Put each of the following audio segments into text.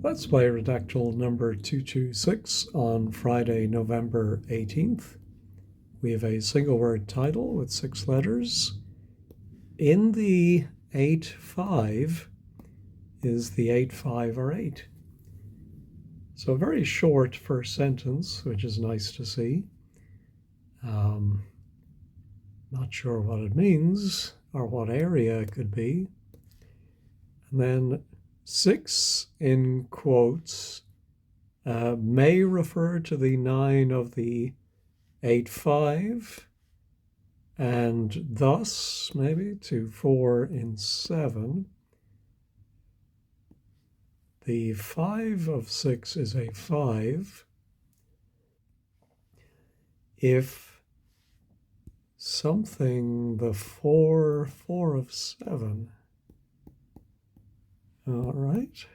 Let's play Redactle number 226 on Friday, November 18th. We have a single word title with 6 letters. In the 8-5 is the 8-5 or 8. So a very short first sentence, which is nice to see. Not sure what it means or what area it could be. And then 6 in quotes may refer to the 9 of the 8-5 and thus maybe to 4 in 7. The 5 of 6 is a 5. If something, the 4 of 7, all right,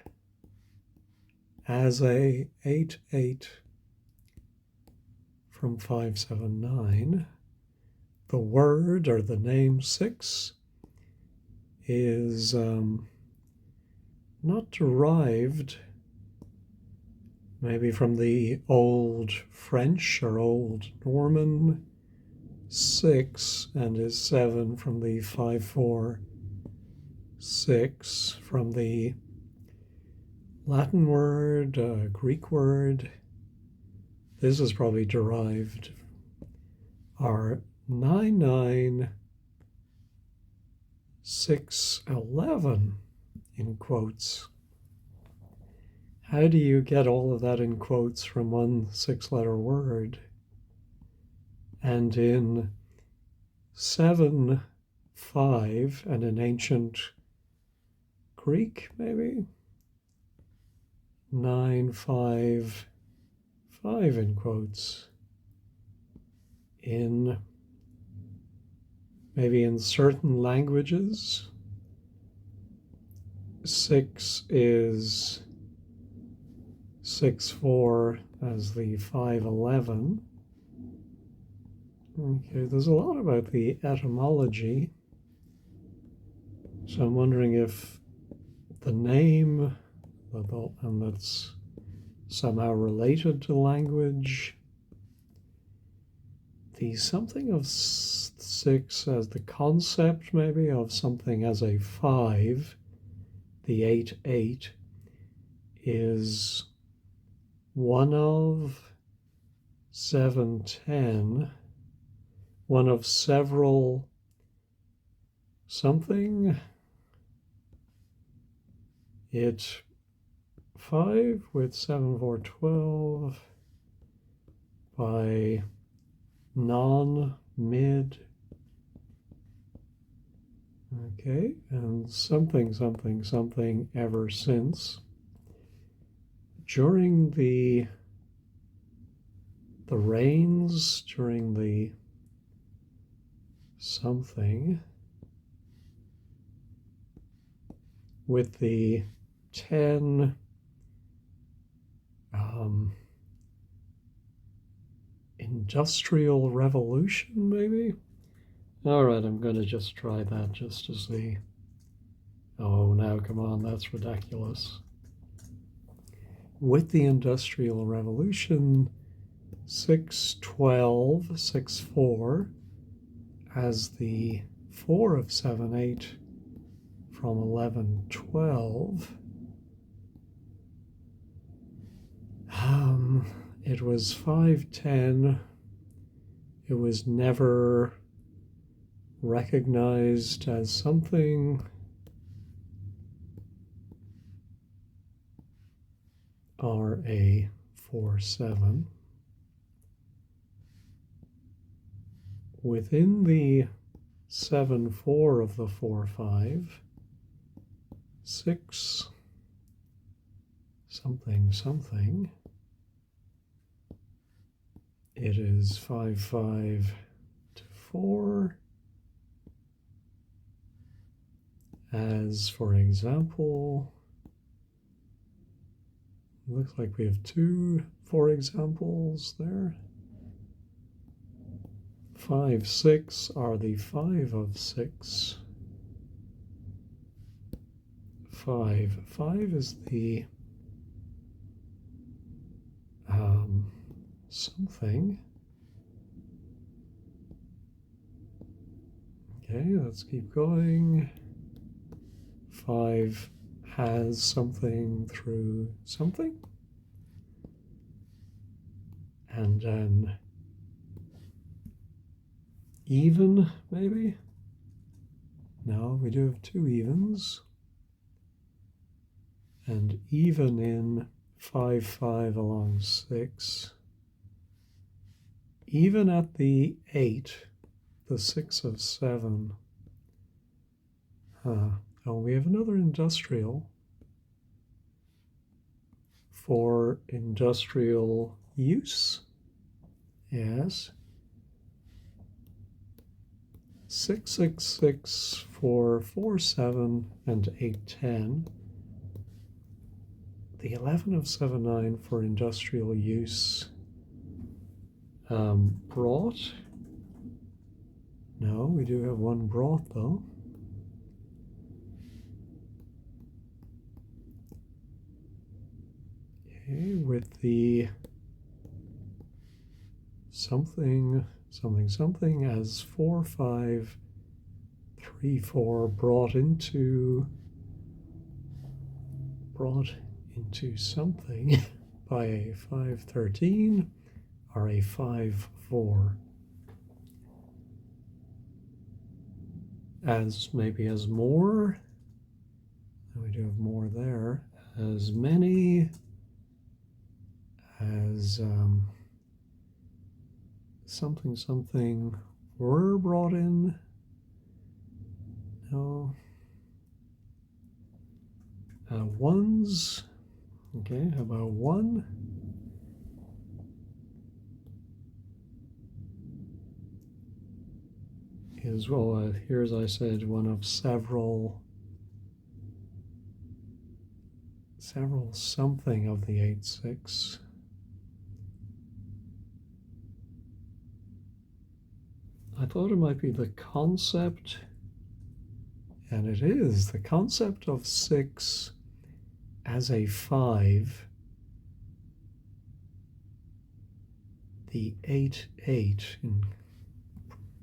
as a 8-8 from 5-7-9, the word or the name 6 is not derived maybe from the Old French or Old Norman 6 and is 7 from the 5-4-6 from the Latin word, Greek word. This is probably derived. Our 9-9-6-11 in quotes. How do you get all of that in quotes from one 6-letter word? And in 7-5 and in ancient Greek, maybe 9-5-5 in quotes. Maybe in certain languages, 6 is 6-4 as the 5-11. Okay, there's a lot about the etymology. So I'm wondering if the name, and that's somehow related to language, the something of 6 as the concept maybe of something as a 5, the 8-8 is one of 7-10, one of several something. It 5 with 7-4-12 by non-mid. Okay, and something ever since. During the reigns, during the something, with the 10 industrial revolution, maybe? All right, I'm going to just try that just to see. Oh, now come on, that's ridiculous. With the Industrial Revolution, 6-12, 6-4, as the 4 of 7-8 from 11-12. It was 5-10. It was never recognized as something. RA47. Within the 7-4 of the 4-5, 6 something. It is 5-5-4. As for example, looks like we have 2 for examples there. 5-6 are the 5 of 6. 5 is the something. Okay, let's keep going. 5 has something through something. And then even, maybe? No, we do have 2 evens. And even in 5, 5 along 6. Even at the 8, the 6 of 7. Oh, we have another industrial for industrial use. Yes. 666 for 4, 7 and 8, 10. The 11 of 7, 9 for industrial use. Brought. No, we do have 1 brought though. Okay, with the something, something, something as 4, 5, 3, 4 brought into something by a 5, 13 or a 5, 4. As maybe as more. We do have more there. As many as something, something were brought in. No. Ones. Okay, how about 1? Is, well, here as I said, one of several something of the 8, 6. I thought it might be the concept, and it is the concept of 6 as a 5, the 8, 8 in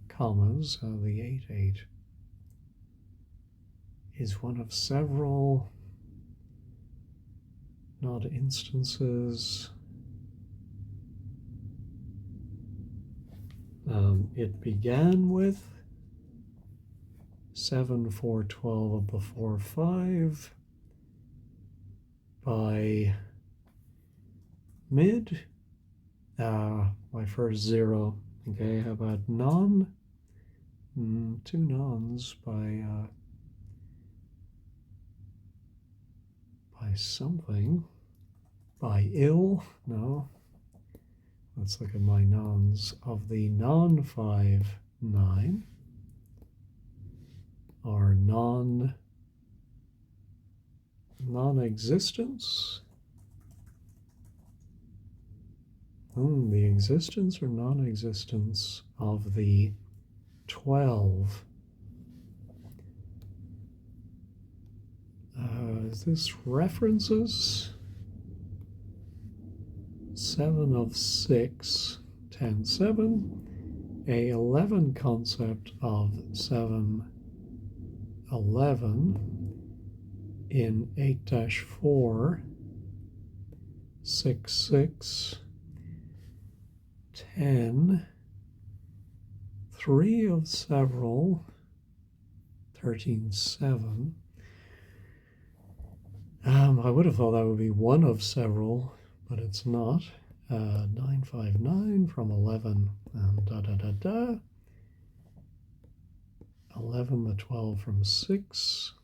commas, the 8, 8 is one of several, not instances. It began with 7, 4, 12 of the 4, 5 by mid, my first 0. Okay, how about non? 2 nons by something. By ill? No. Let's look at my nons. Of the non 5, 9 are non-existence. The existence or non-existence of the 12. Is this references? 7 of 6, 10, 7. A 11 concept of 7, 11 in 8-4, 6, 6, 10, 3 of several, 13, 7. I would have thought that would be 1 of several, but it's not. 9, 5, 9 from 11, and 11 the 12 from 6,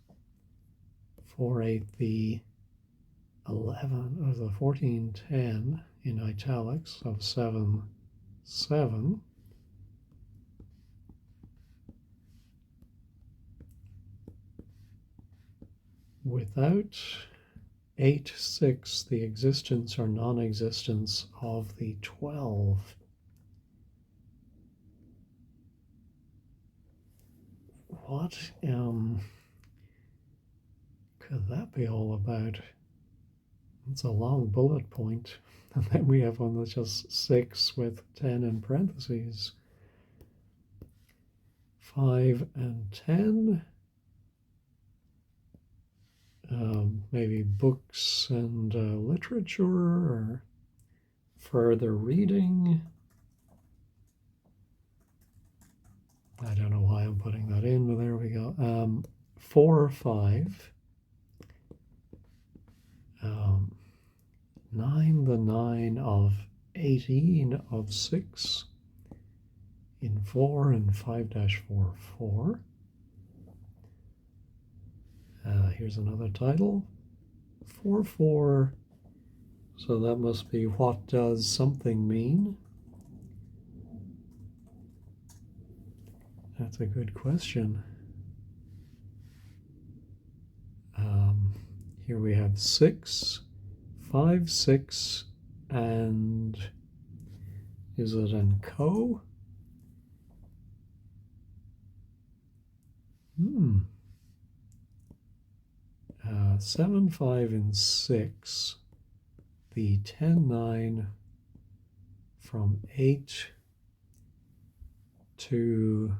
4, 8 the 11 or the 14, 10 in italics of 7, 7. Without 8, 6, the existence or non-existence of the 12. What could that be all about? It's a long bullet point. And then we have one that's just 6 with 10 in parentheses. 5 and 10. Maybe books and literature or further reading. I don't know why I'm putting that in, but there we go. 4 or 5. 9, the 9 of 18 of 6 in 4 and 5-4, 4. Here's another title. 4, 4. So that must be what does something mean? That's a good question. Here we have 6, 5, 6, and is it an co? 7, 5, and 6. The 10, 9 from 8 to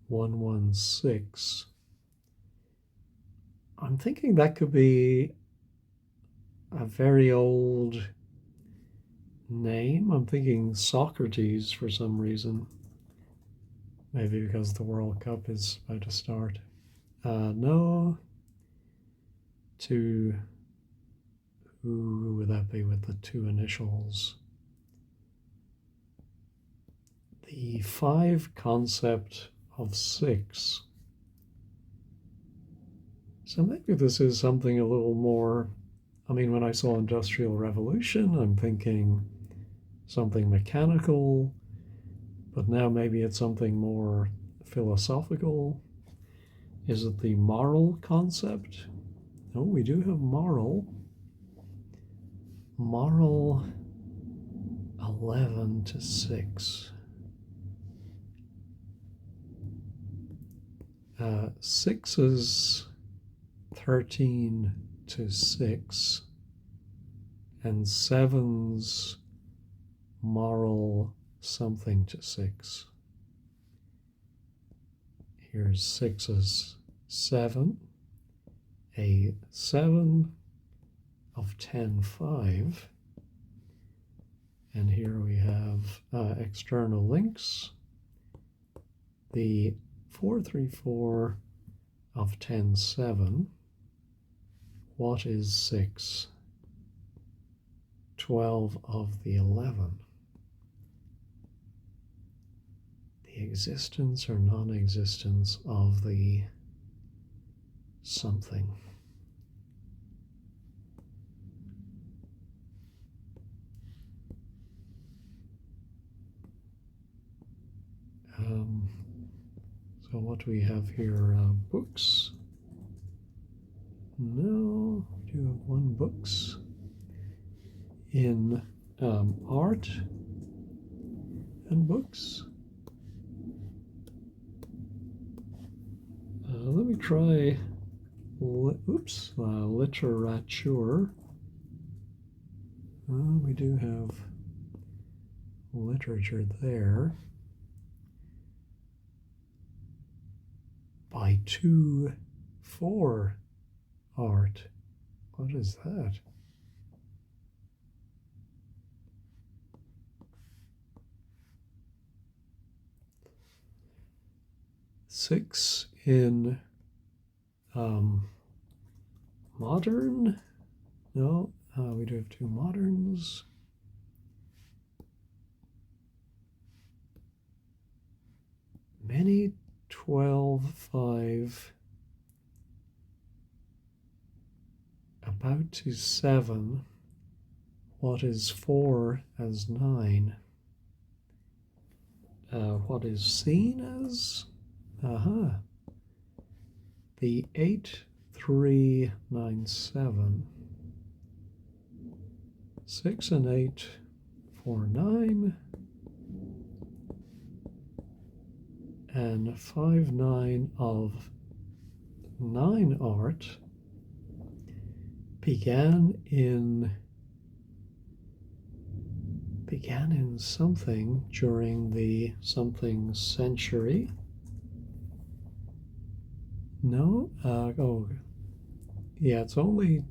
1, 1, 6. I'm thinking that could be a very old name. I'm thinking Socrates for some reason. Maybe because the World Cup is about to start. No. To who would that be with the 2 initials? The 5 concept of 6. So maybe this is something a little more. I mean, when I saw Industrial Revolution, I'm thinking something mechanical, but now maybe it's something more philosophical. Is it the moral concept? Oh, we do have moral. Moral 11 to 6. 6 is 13 to 6. And 7's moral something to 6. Here's 6's 7. A 7 of 10, 5. And here we have external links. The 4, 3, 4 of 10, 7. What is 6? 12 of the 11. The existence or non-existence of the something. So what do we have here? Books? No, we do have 1 books. In art and books. Let me try, literature. We do have literature there. By 2, 4 art. What is that? Six in modern. No, we do have 2 moderns. Many 12, 5. About to 7. What is 4 as 9? What is seen as? The 8, 3, 9, 7. 6 and 8, 4, 9. And 5, 9 of 9 art began in something during the something century. No, yeah, it's only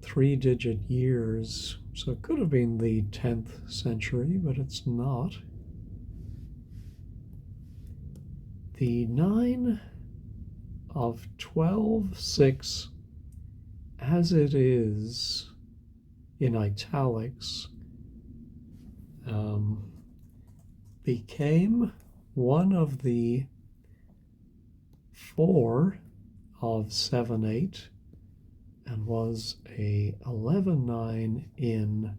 3-digit years, so it could have been the 10th century, but it's not. The 9 of 12, 6, as it is in italics, became one of the 4 of 7, 8, and was a 11-9 in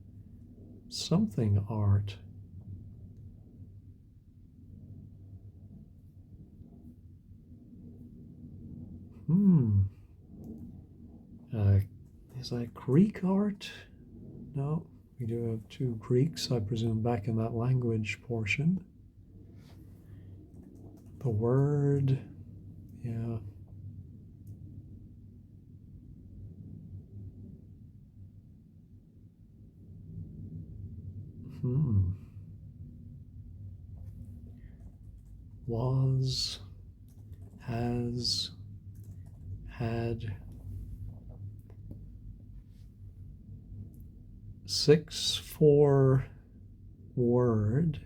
something art. Is that Greek art? No, we do have 2 Greeks, I presume, back in that language portion. The word, yeah. Was, has, had. 6-4 word.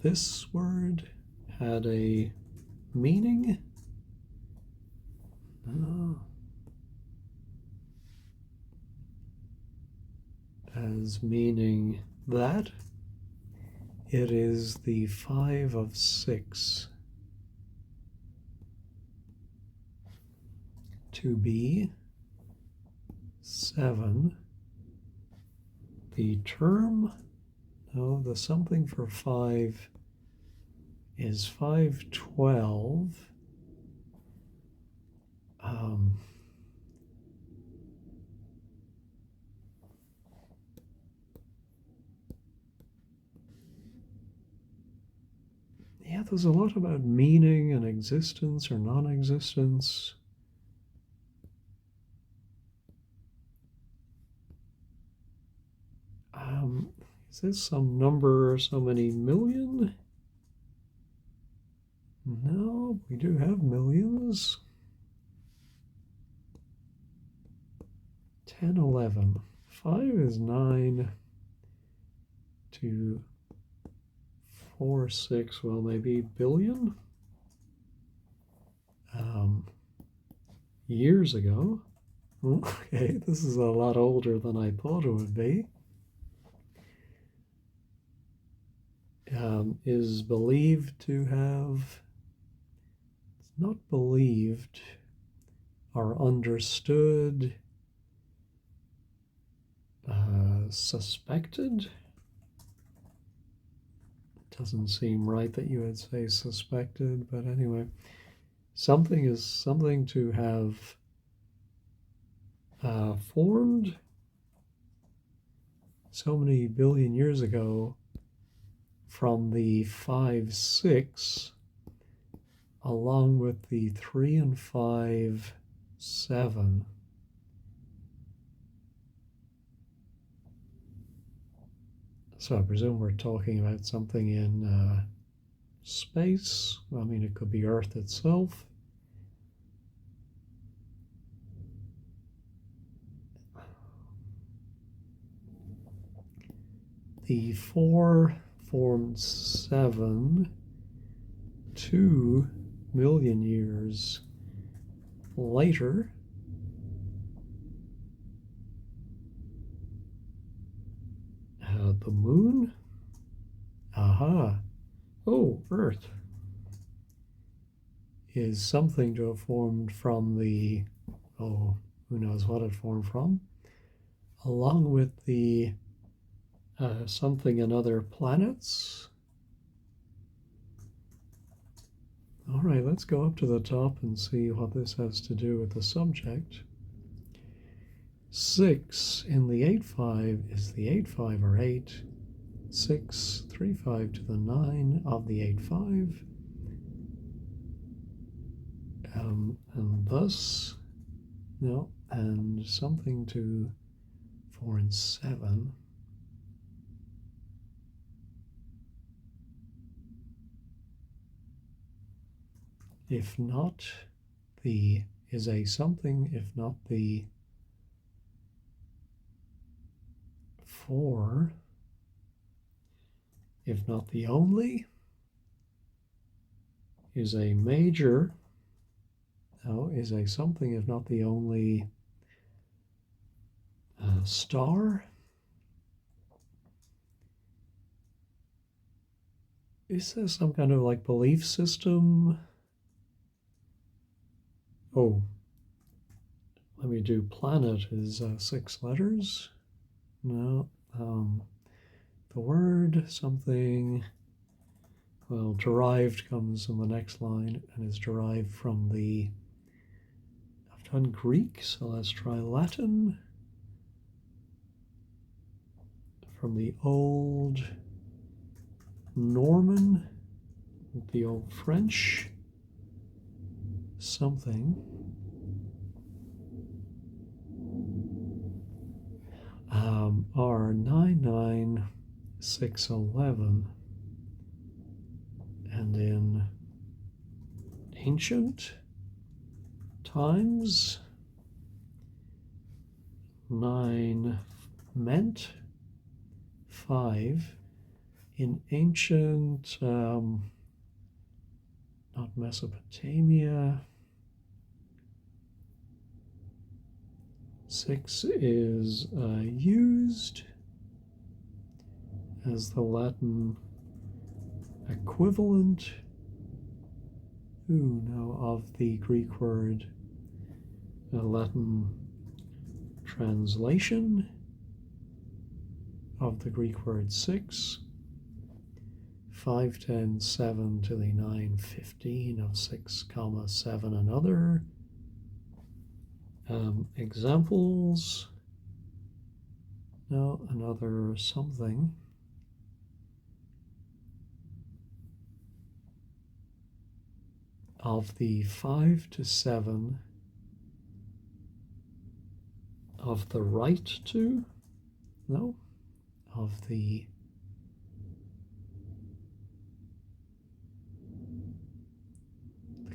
This word had a meaning. As meaning that it is the 5 of 6. To be 7. The term, no, the something for 5 is 512. Yeah, there's a lot about meaning and existence or non-existence. Is this some number, so many million? No, we do have millions. 10, 11. 5 is 9. 2, 4, 6, well, maybe billion? Years ago. Okay, this is a lot older than I thought it would be. Is believed to have, it's not believed, or understood, suspected. Doesn't seem right that you would say suspected, but anyway, something is something to have formed so many billion years ago from the 5, 6, along with the 3 and 5, 7. So I presume we're talking about something in space. I mean, it could be Earth itself. The 4 formed 7, 2 million years later. The moon? Aha. Oh, Earth is something to have formed from the, who knows what it formed from, along with the something in other planets. All right, let's go up to the top and see what this has to do with the subject. 6 in the 8-5 is the 8-5 or 8. 6, 3, 5 to the 9 of the 8-5. And thus, no, and something to 4 and 7. If not the is a something, if not the 4, if not the only, is a major, no, is a something, if not the only star. Is there some kind of like belief system? Oh, let me do planet is 6 letters. No, the word something, well, derived comes in the next line and is derived from the, I've done Greek, so let's try Latin. From the old Norman, the old French, something. R99611, and in ancient times 9 meant 5. In ancient, not Mesopotamia, 6 is used as the Latin equivalent, of the Greek word, Latin translation of the Greek word 6. 5, 10, 7 to the 9, 15 of 6, 7 another. Examples. No, another something. Of the 5 to 7 of the right to, no, of the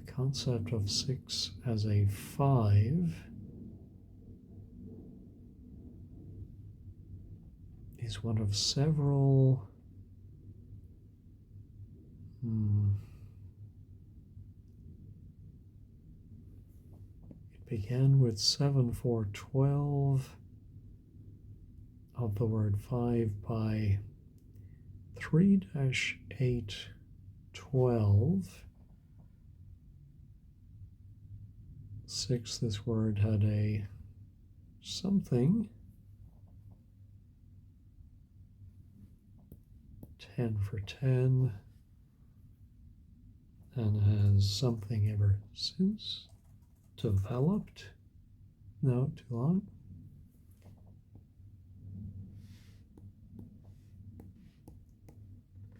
concept of 6 as a 5 is one of several It began with 7, 4, 12 of the word 5 by 3-8, 12. 6, this word had a something. 10 for 10, and has something ever since. Developed. No, too long.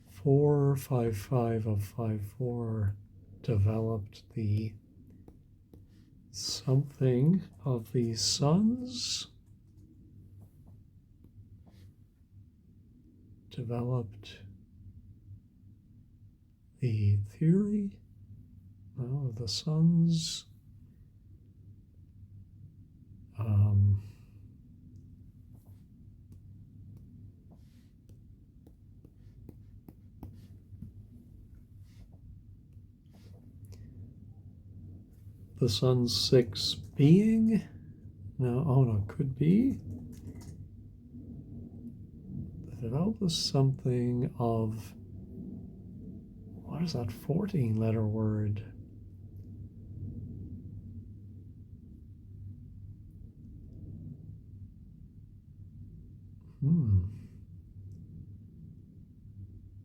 Four, 5, 5 of 5, 4 developed the something of the sons. Developed the theory of the sons. The sun's 6 being. No, oh no, could be. Develop something of, what is that 14-letter word?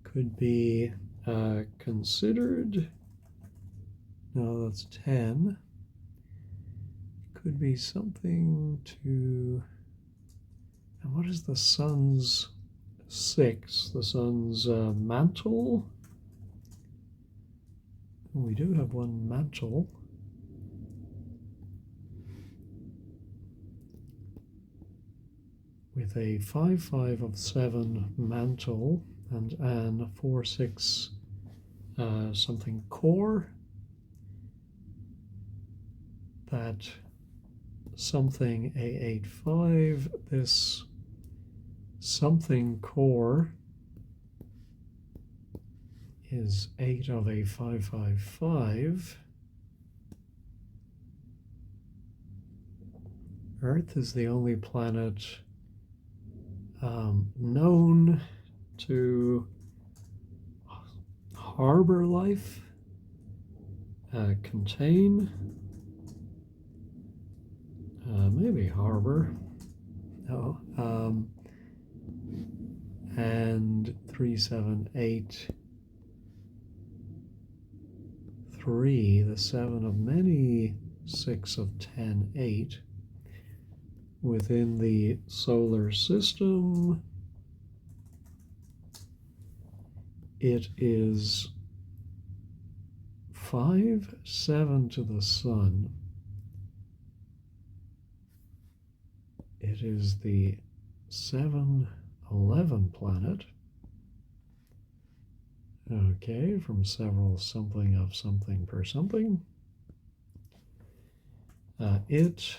Could be considered. No, that's 10. Could be something to, and what is the sun's 6? The sun's mantle. We do have one mantle. with a 5-5 of 7 mantle and an 4-6 something core, that something A8-5, this something core is 8 of a 5-5-5. Earth is the only planet known to harbor life, contain, maybe harbor, no, and 3, 7, 8, 3, the 7 of many, 6 of 10, 8. Within the solar system, it is 5, 7 to the sun. It is the 7, 11 planet. Okay, from several something of something per something. It's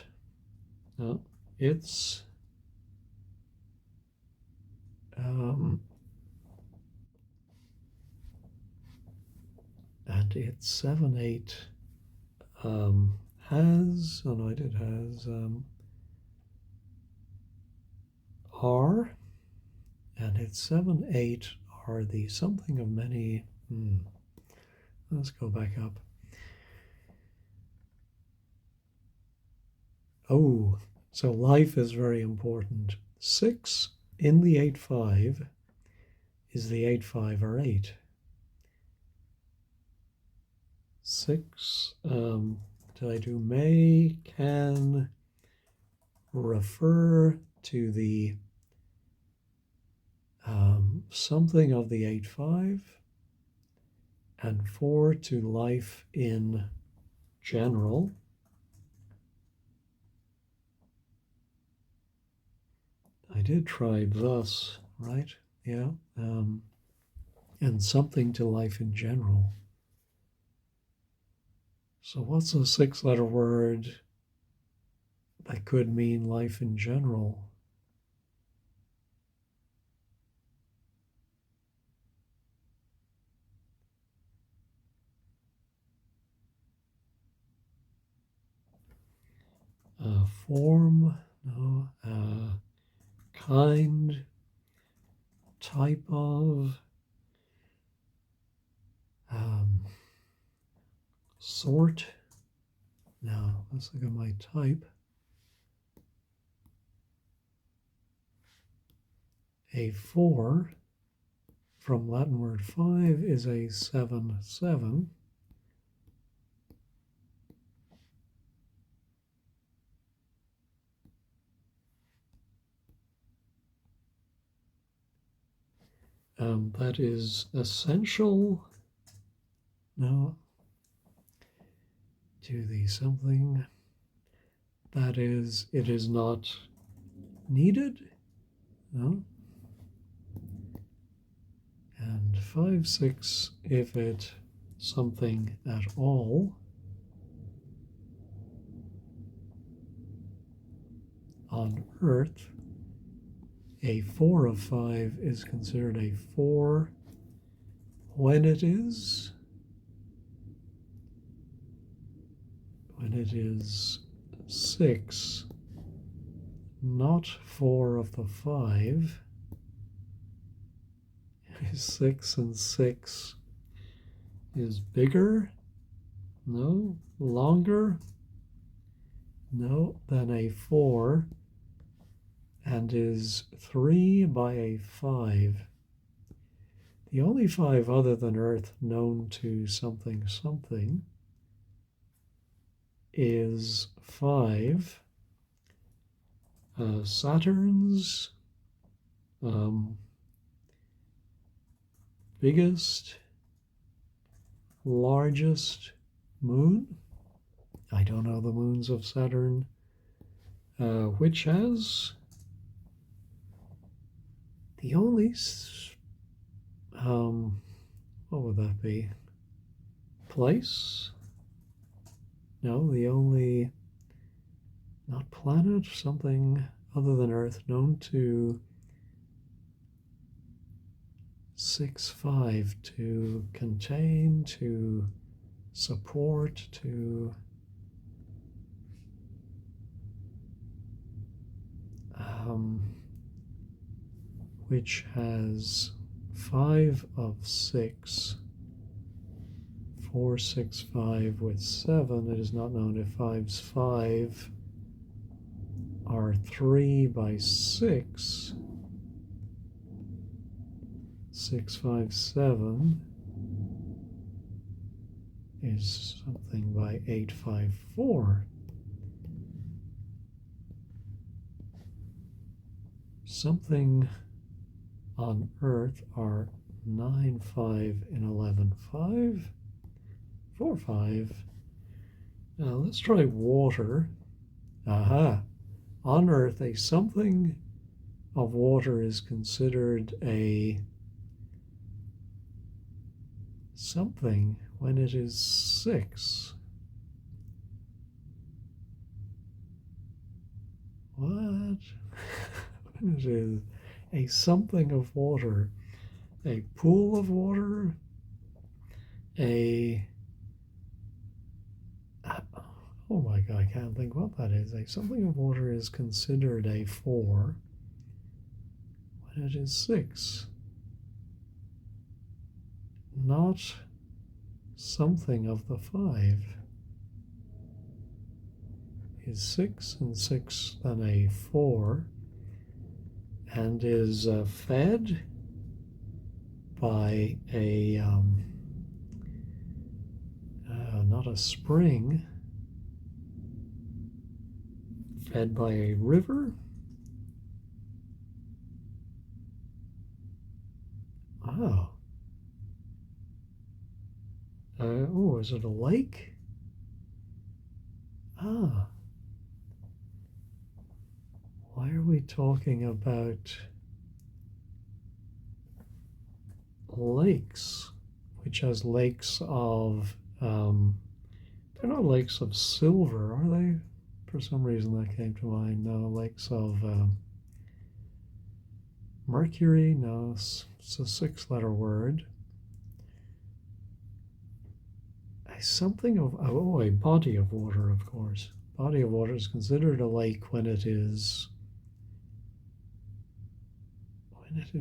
and it's 7, 8 has, oh no, it has R, and it's 7, 8 are the something of many. Let's go back up. Oh, so life is very important. 6 in the 8-5 is the 8-5 or 8. 6, did I do may, can refer to the something of the 8-5, and 4 to life in general. I did try thus, right? Yeah. And something to life in general. So what's a 6-letter word that could mean life in general? Form, no. Kind, type of, sort. Now let's look at my type. A 4 from Latin word 5 is a 7, 7. That is essential. No. To the something. That is, it is not needed. No. And 5, 6, if it something at all. On Earth, a 4 of 5 is considered a 4 when it is 6, not 4 of the 5. 6 and 6 is bigger, no, longer, no, than a 4, and is 3 by a 5. The only 5 other than Earth known to something something is 5 Saturn's biggest, largest moon. I don't know the moons of Saturn, which has The only, what would that be? Place? No, the only, not planet, something other than Earth known to 6-5, to contain, to support, to which has 5 of 6, 4, 6, 5 with 7. It is not known if 5's 5 are 3 by 6. 6, 5, 7 is something by 8, 5, 4. Something on Earth are 9, 5, and 11, 5, 4, 5. Now let's try water. Aha! On Earth, a something of water is considered a something when it is 6. What? When it is a something of water, a pool of water, oh my God, I can't think what that is. A something of water is considered a 4 when it is 6. Not something of the 5. Is 6 and 6 then a 4, and is fed by a not a spring, fed by a river. Oh. Oh, is it a lake? Ah. Why are we talking about lakes, which has lakes of, they're not lakes of silver, are they? For some reason that came to mind. No, lakes of mercury. No, it's a 6-letter word. Something of, oh, a body of water, of course. Body of water is considered a lake when it is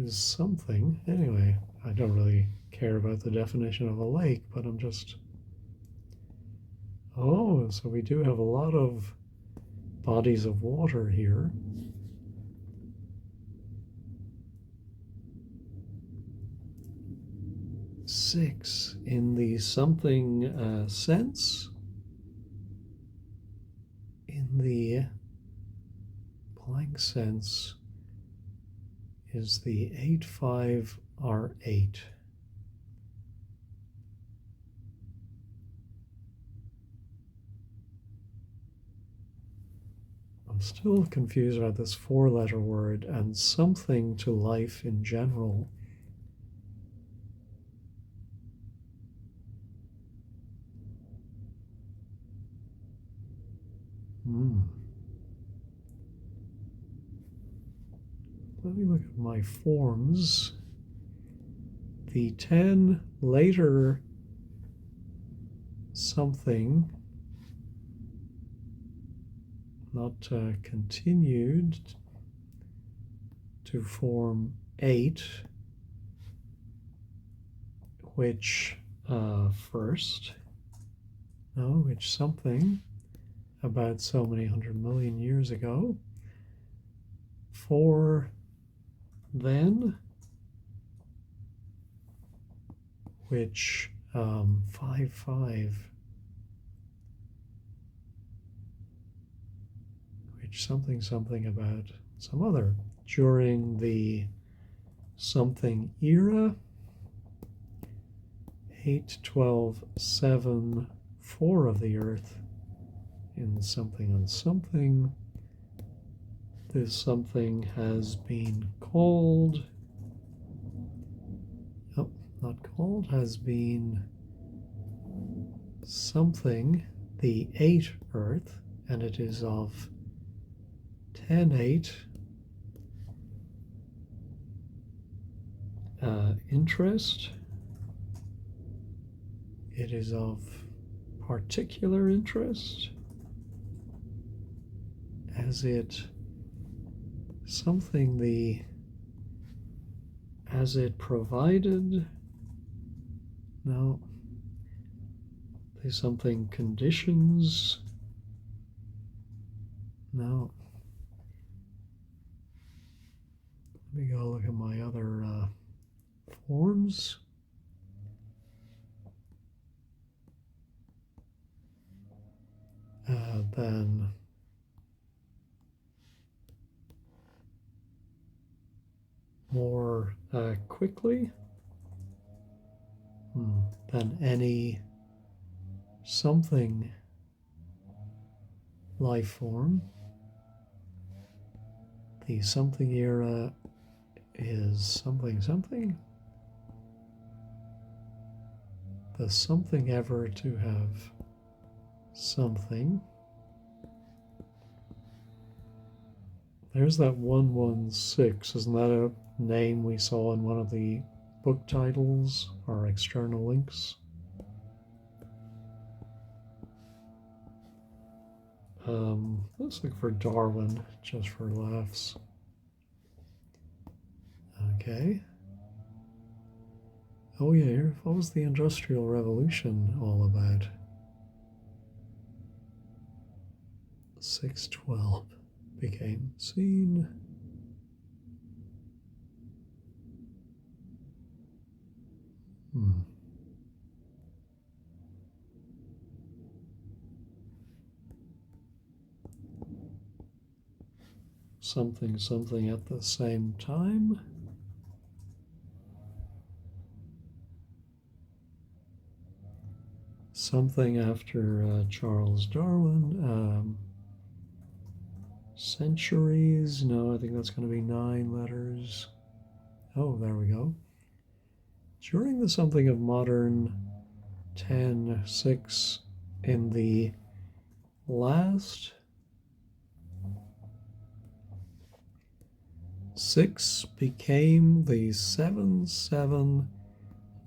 something. Anyway, I don't really care about the definition of a lake, but I'm just, oh, so we do have a lot of bodies of water here. Six in the something sense. In the blank sense is the 8, 5, R8. I'm still confused about this 4-letter word and something to life in general. Let me look at my forms. The 10 later something, not continued to form 8, which first, no, which something about so many 100 million years ago, 4 then, which 5, 5, which something about some other during the something era, 8, 12, 7, 4 of the earth in something on something. This something has been called not called, has been something, the 8 Earth, and it is of 10-8 interest. It is of particular interest, as it something the as it provided, no, there's something conditions, no. Let me go look at my other forms. Then more quickly than any something life form. The something era is something something. The something ever to have something. There's that 116. Isn't that a name we saw in one of the book titles or external links? Let's look for Darwin just for laughs. Okay. Oh yeah, what was the Industrial Revolution all about? 612 became seen. Something, something at the same time. Something after Charles Darwin. Centuries. No, I think that's going to be 9 letters. Oh, there we go. During the something of modern 10-6 in the last 6 became the 7, 7,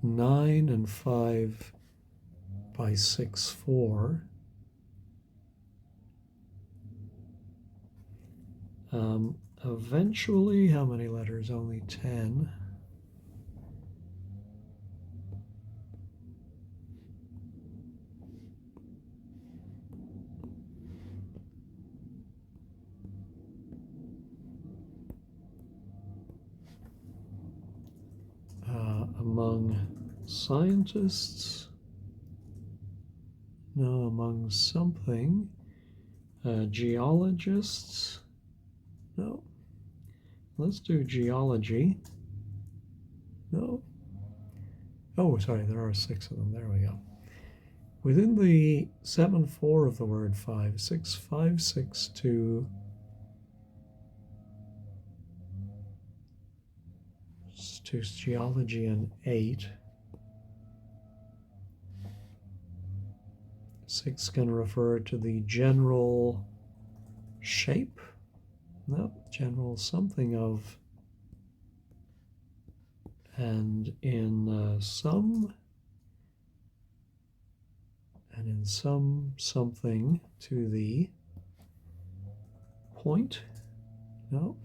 9, and 5 by 6, 4. Eventually, how many letters? Only 10. Among scientists, no, among something, geologists, no, let's do geology, no, oh, sorry, there are 6 of them, there we go. Within the 7-4 of the word 5, 6, 5, 6, 2, to geology and 8. 6 can refer to the general shape. No, general something of. And in some, and in some something to the point. No.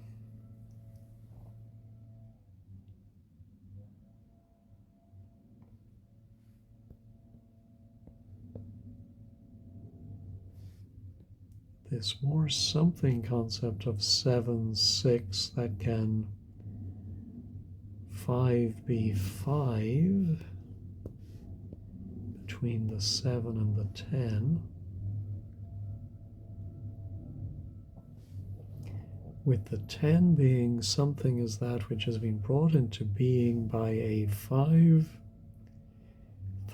This more something concept of 7, 6 that can 5 be 5 between the 7 and the 10, with the 10 being something as that which has been brought into being by a 5,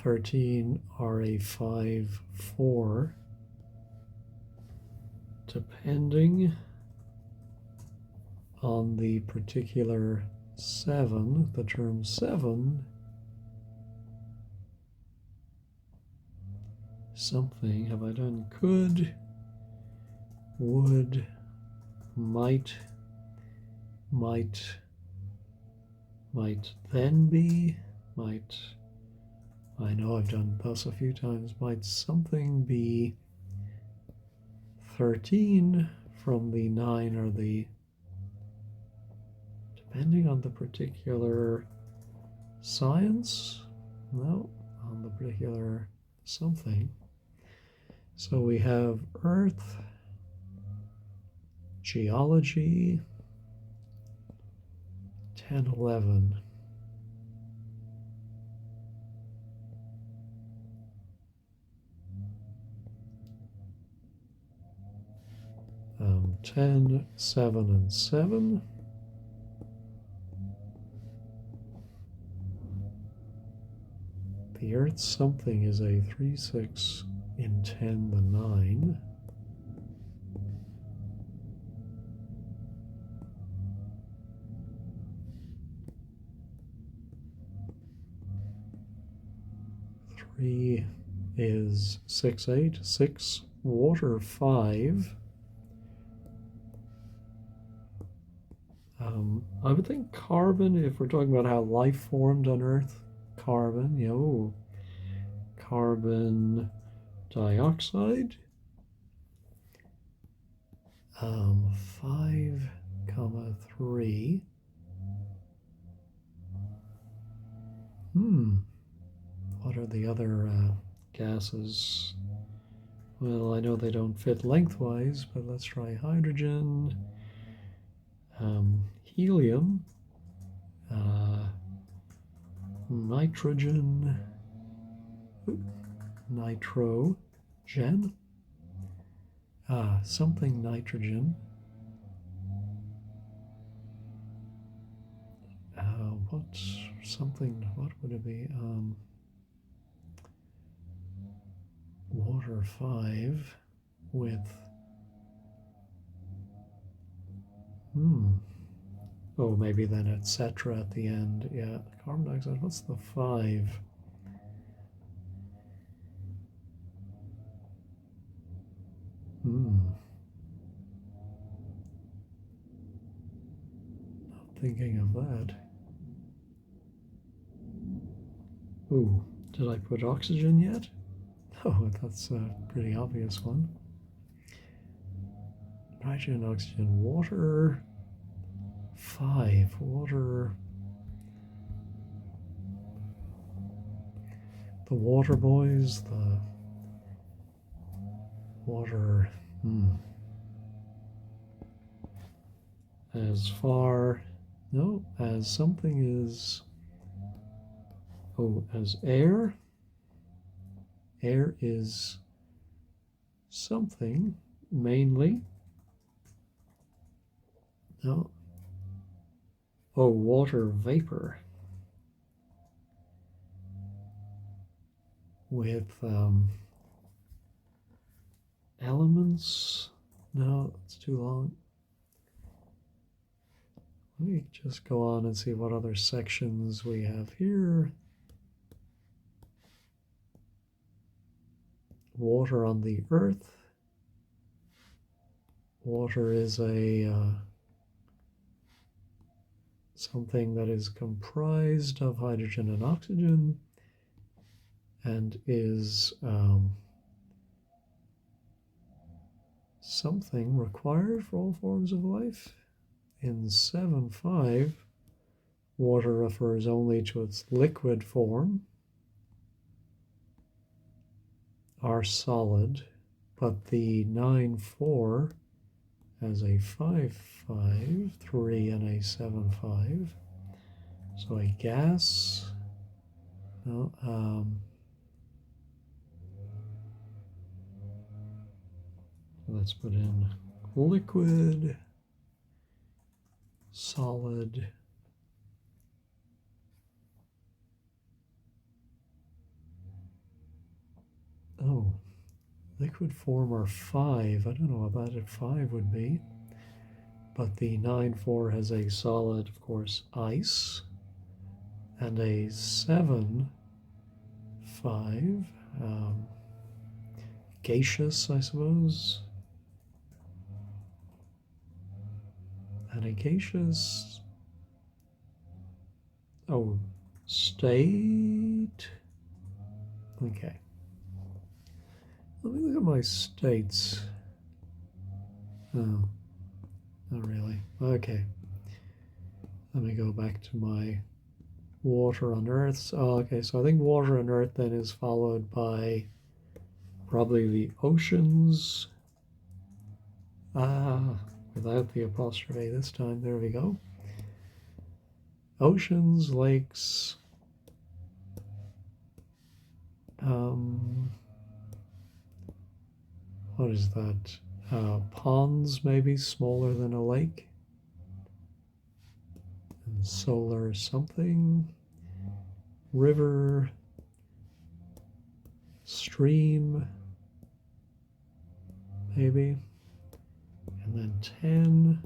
13, or a 5, 4, depending on the particular 7. The term 7 something. Have I done could, would, might then be, might, I know I've done thus a few times, might something be 13 from the 9 or the, depending on the particular science, no, on the particular something. So we have Earth, geology, 10, 11. 10, 7, and 7. The Earth something is a 3, 6, in 10, the 9. Three is 6, 8, 6, water 5. I would think carbon, if we're talking about how life formed on Earth, carbon, carbon dioxide. 5, 3. What are the other gases? Well, I know they don't fit lengthwise, but let's try hydrogen, helium, nitrogen, nitrogen, something nitrogen. What would it be? Water 5 with, oh, maybe then etc. at the end. Yeah, carbon dioxide, what's the 5? Not thinking of that. Ooh, did I put oxygen yet? Oh, that's a pretty obvious one. Nitrogen, oxygen, water 5, water. The water boys, the water, as far, no, as something is, as air. Air is something, mainly. No. Oh, water vapor. With elements. No, it's too long. Let me just go on and see what other sections we have here. Water on the Earth. Water is a something that is comprised of hydrogen and oxygen and is something required for all forms of life. In 7.5, water refers only to its liquid form, are solid, but the 9.4 has a 5.5, 3, and a 7.5. So a gas, no, let's put in liquid, solid, liquid form are 5. I don't know what that at 5 would be. But the 9.4 has a solid, of course, ice, and a 7.5. gaseous, I suppose. And a gaseous, oh, state. Okay. Let me look at my states. Oh, not really. Okay. Let me go back to my water on Earth. Oh, okay, so I think water on Earth then is followed by probably the oceans. Ah, without the apostrophe this time. There we go. Oceans, lakes, what is that? Ponds, maybe smaller than a lake. And solar something. River, stream, maybe. And then 10.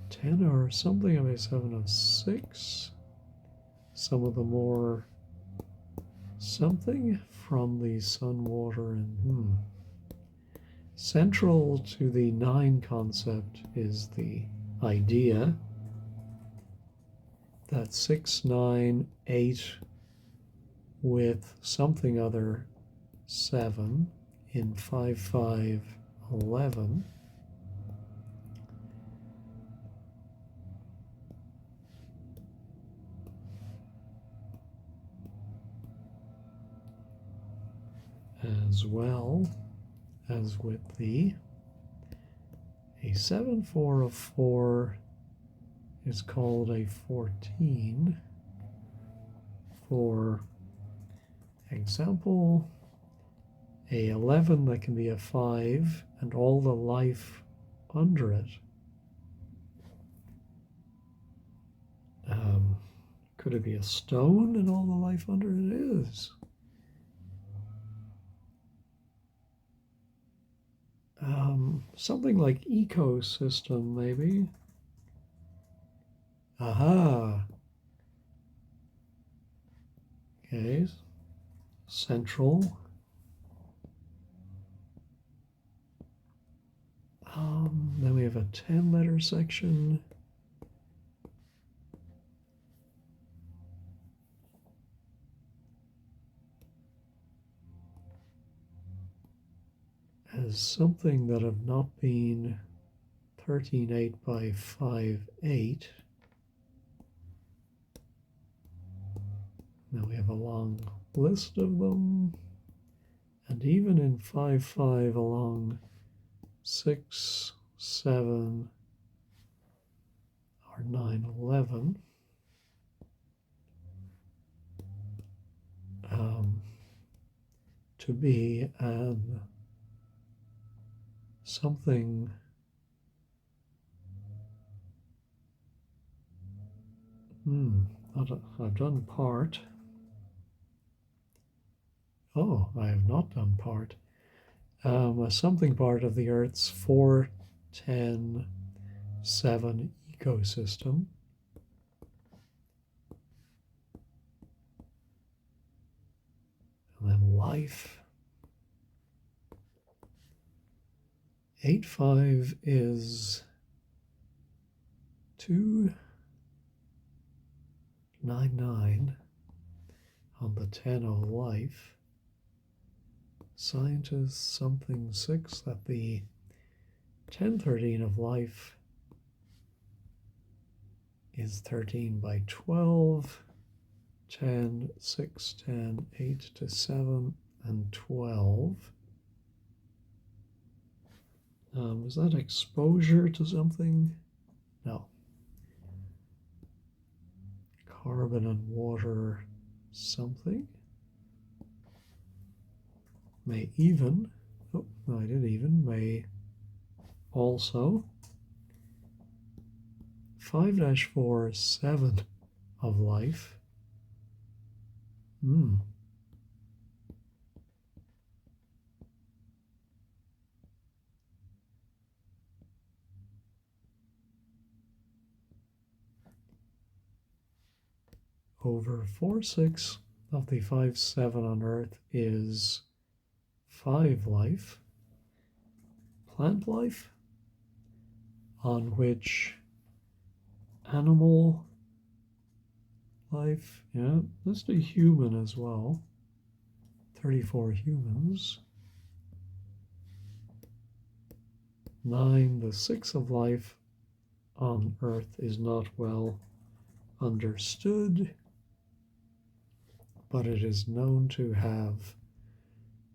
10 or something. I may 7 of 6. Some of the more something from the sun, water, and central to the 9 concept is the idea that 6, 9, 8 with something other 7 in 5, 5, 11 as well as with the a 7, 4 of 4 is called a 14. For example, a 11 that can be a 5 and all the life under it. Could it be a stone and all the life under it is? Something like ecosystem, maybe. Aha. Okay. Central. Then we have a 10-letter section. As something that have not been 13.8 by 5.8. Now we have a long list of them. And even in 5.5 along 6, 7, or 9, 11. To be an something I've done part. Oh, I have not done part. A something part of the Earth's 4, 10, 7 ecosystem. And then life. 8.5 is 2.99 on the 10 of life. Scientists something 6 that the 1013 of life is 13 by 12, 10, 6, 10, 8 to 7, and 12. Was that exposure to something? No. Carbon and water something. May even, oh, no, I did even, may also. 5-4, 7 of life. Over 4, 6, of the 5-7 on Earth is 5 life, plant life, on which animal life, yeah, let's do human as well, 34 humans. 9, the 6 of life on Earth is not well understood, but it is known to have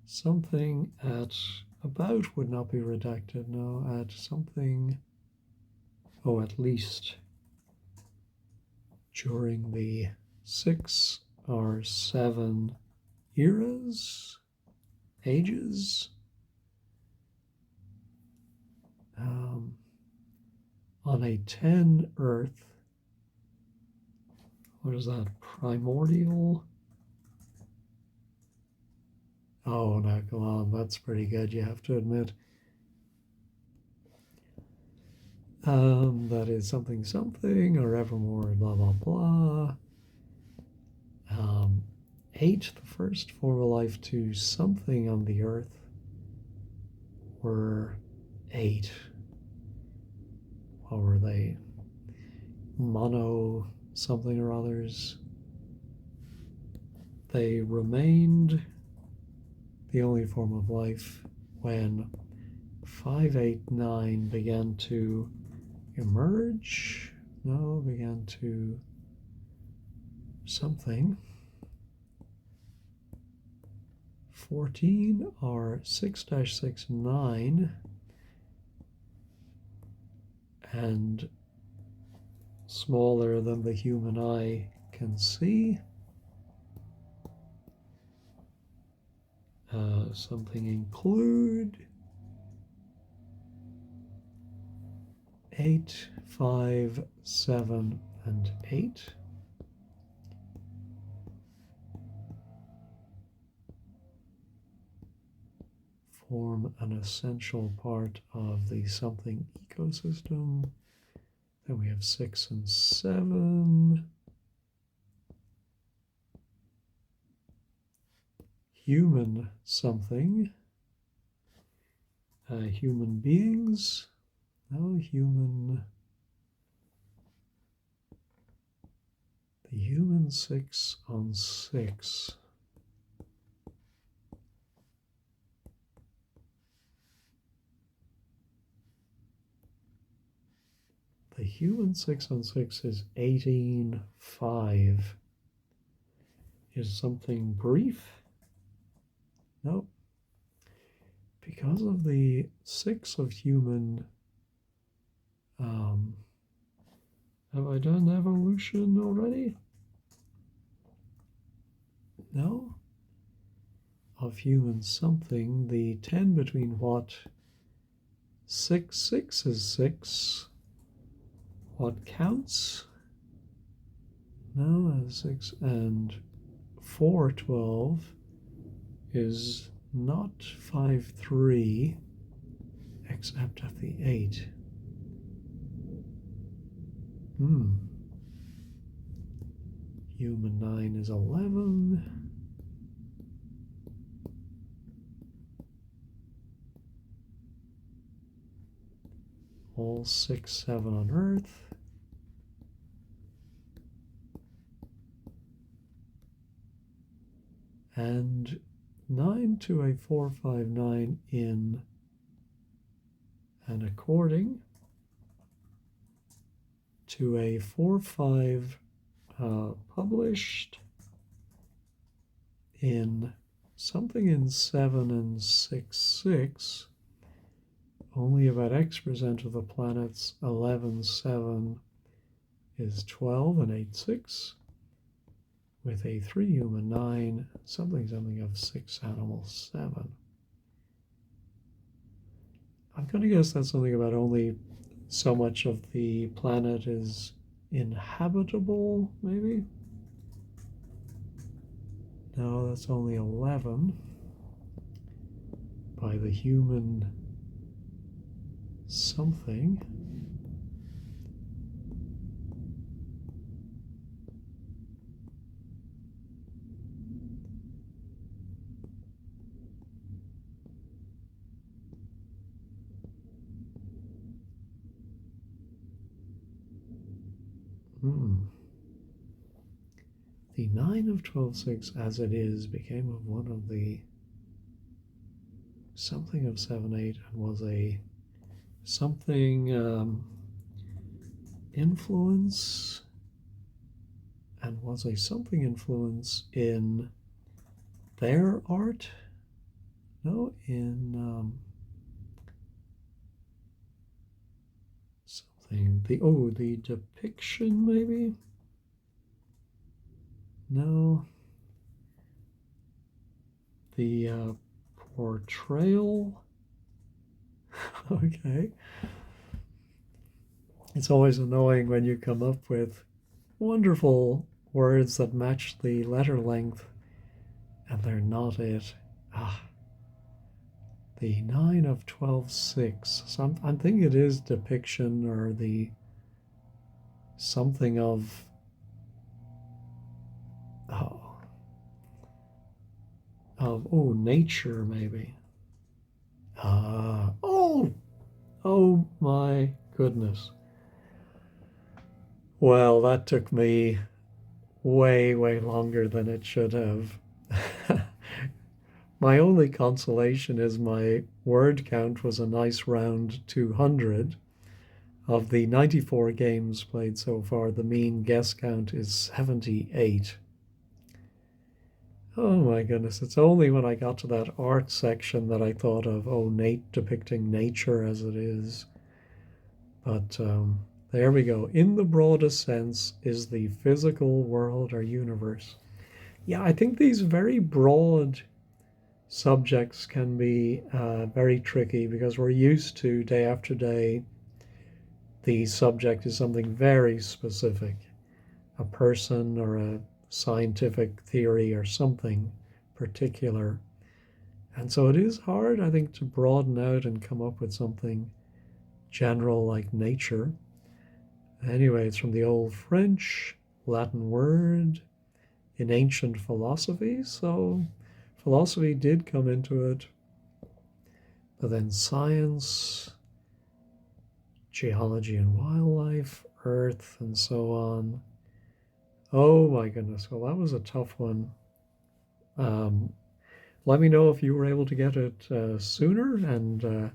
something at about, would not be redacted, no, at something, oh, at least during the 6 or 7 eras, ages. On a 10 Earth, what is that, primordial? Oh, now come on, that's pretty good, you have to admit. That is something something, or evermore, blah, blah, blah. 8, the first form of life to something on the Earth, were 8. What were they? Mono something or others. They remained the only form of life when 5, 8, 9 began to emerge. No, began to something. 14 are 6-6, 9, and smaller than the human eye can see. Something include 8, 5, 7, and 8. Form an essential part of the something ecosystem. Then we have 6 and 7. Human something. Human beings. No, human. The human 6 on 6. The human 6 on 6 is 18.5. Is something brief? Nope. Because of the 6 of human, have I done evolution already? No. Of human something, the 10 between what? 6, 6 is 6. What counts? No, 6 and 4, 12 is not 5, 3, except at the 8. Human 9 is 11. All 6, 7 on Earth. And 9 to a 4, 5, 9 in and according to a 4, 5 published in something in 7 and 6, 6, only about X% of the planets, 11, 7 is 12 and 8, 6, with a 3 human 9, something of 6 animal 7. I'm going to guess that's something about only so much of the planet is inhabitable, maybe? No, that's only 11 by the human something. The 9 of 12-6 as it is became of one of the something of 7-8 and was a something influence and was a something influence in their art. No, in something. The depiction maybe. No. The portrayal. Okay. It's always annoying when you come up with wonderful words that match the letter length and they're not it. The 9 of 12-6. So I'm thinking it is depiction or the something of nature maybe. Oh my goodness. Well, that took me way longer than it should have. My only consolation is my word count was a nice round 200. Of the 94 games played so far, the mean guess count is 78. Oh my goodness, it's only when I got to that art section that I thought of, Nate depicting nature as it is. But there we go. In the broadest sense is the physical world or universe. Yeah, I think these very broad subjects can be very tricky because we're used to day after day the subject is something very specific, a person or a scientific theory or something particular. And so it is hard, I think, to broaden out and come up with something general like nature. Anyway, it's from the old French, Latin word in ancient philosophy. So philosophy did come into it. But then science, geology and wildlife, earth, and so on. Oh my goodness. Well, that was a tough one. Let me know if you were able to get it sooner and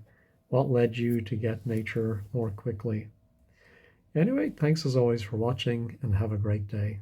what led you to get nature more quickly. Anyway, thanks as always for watching and have a great day.